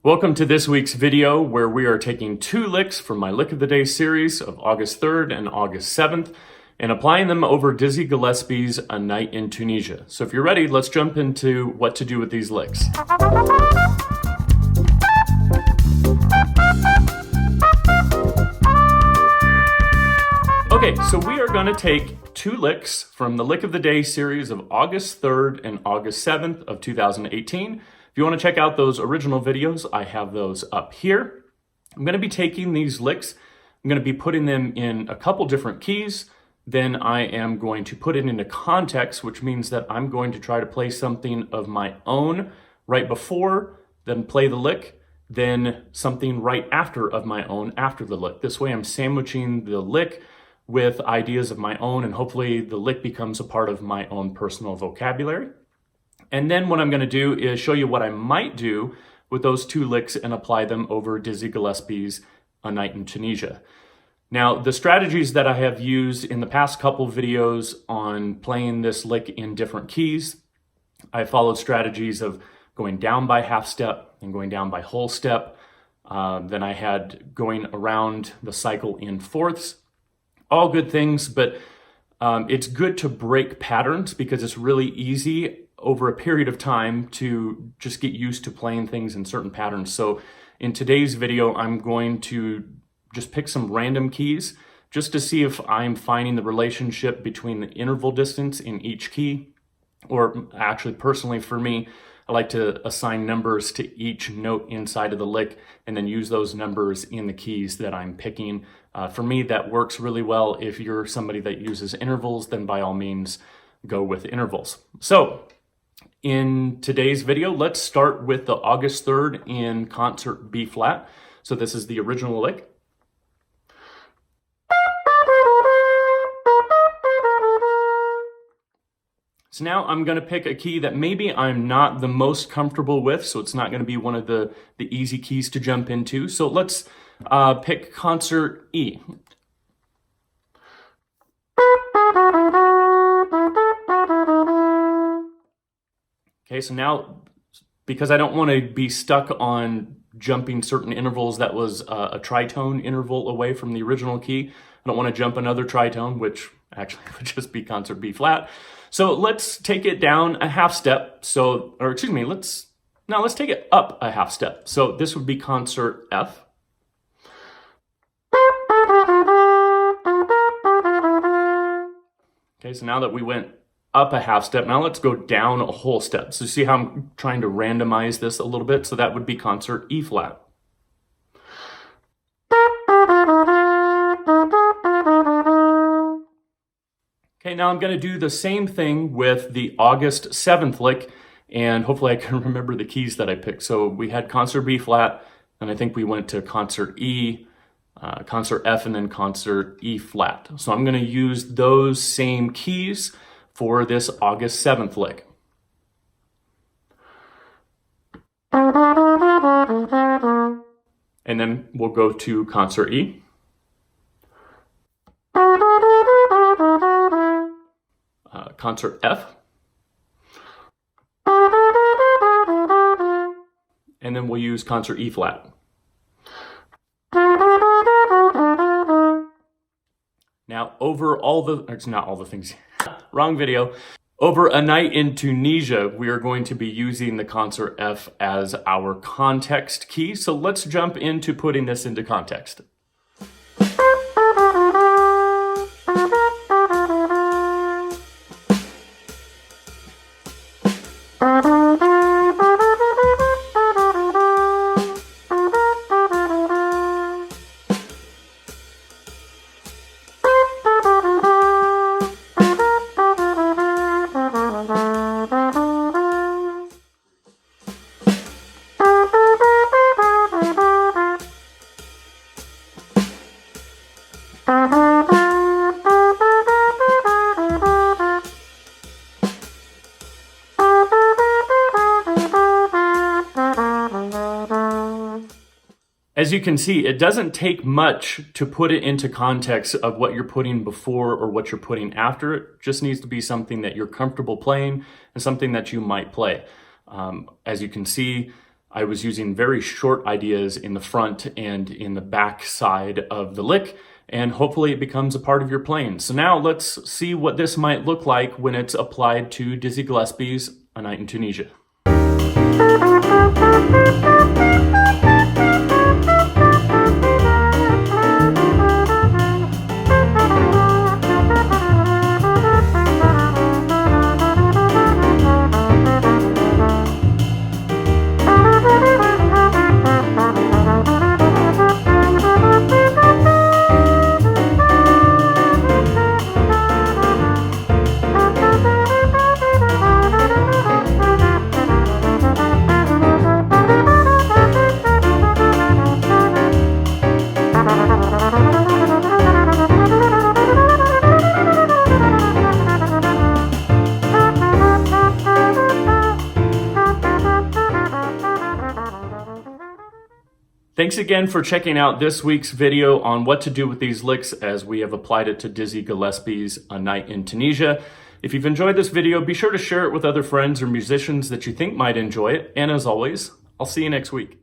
Welcome to this week's video where we are taking two licks from my Lick of the Day series of August 3rd and August 7th and applying them over Dizzy Gillespie's A Night in Tunisia. So if you're ready, let's jump into what to do with these licks. Okay, so we are going to take two licks from the Lick of the Day series of August 3rd and August 7th of 2018. If you want to check out those original videos, I have those up here. I'm going to be taking these licks, I'm going to be putting them in a couple different keys. Then I am going to put it into context, which means that I'm going to try to play something of my own right before, then play the lick, then something right after of my own after the lick. This way I'm sandwiching the lick with ideas of my own, and hopefully the lick becomes a part of my own personal vocabulary. And then what I'm going to do is show you what I might do with those two licks and apply them over Dizzy Gillespie's A Night in Tunisia. Now, the strategies that I have used in the past couple videos on playing this lick in different keys, I followed strategies of going down by half step and going down by whole step. Then I had going around the cycle in fourths. All good things, but it's good to break patterns because it's really easy over a period of time to just get used to playing things in certain patterns. So in today's video, I'm going to just pick some random keys just to see if I'm finding the relationship between the interval distance in each key, or actually personally for me, I like to assign numbers to each note inside of the lick and then use those numbers in the keys that I'm picking. For me, that works really well. If you're somebody that uses intervals, then by all means, go with intervals. So in today's video, let's start with the August 3rd in concert B flat. So this is the original lick. So now I'm going to pick a key that maybe I'm not the most comfortable with, so it's not going to be one of the easy keys to jump into. So let's pick concert E. Okay, so now, because I don't want to be stuck on jumping certain intervals, that was a tritone interval away from the original key. I don't want to jump another tritone, which actually would just be concert B flat. So let's take it down a half step. Let's take it up a half step. So this would be concert F. Okay, so now that we went up a half step, now let's go down a whole step. So see how I'm trying to randomize this a little bit? So that would be concert E flat. Okay, now I'm going to do the same thing with the August 7th lick, and hopefully I can remember the keys that I picked. So we had concert B flat, and I think we went to concert E, concert F, and then concert E flat. So I'm going to use those same keys for this August 7th lick. And then we'll go to concert E. Concert F. And then we'll use concert E flat. Now, over all the, it's not all the things, wrong video. Over A Night in Tunisia, we are going to be using the concert F as our context key. So let's jump into putting this into context. As you can see, it doesn't take much to put it into context of what you're putting before or what you're putting after. It just needs to be something that you're comfortable playing and something that you might play. As you can see, I was using very short ideas in the front and in the back side of the lick, and hopefully it becomes a part of your playing. So now let's see what this might look like when it's applied to Dizzy Gillespie's A Night in Tunisia. Thanks again for checking out this week's video on what to do with these licks as we have applied it to Dizzy Gillespie's A Night in Tunisia. If you've enjoyed this video, be sure to share it with other friends or musicians that you think might enjoy it. And as always, I'll see you next week.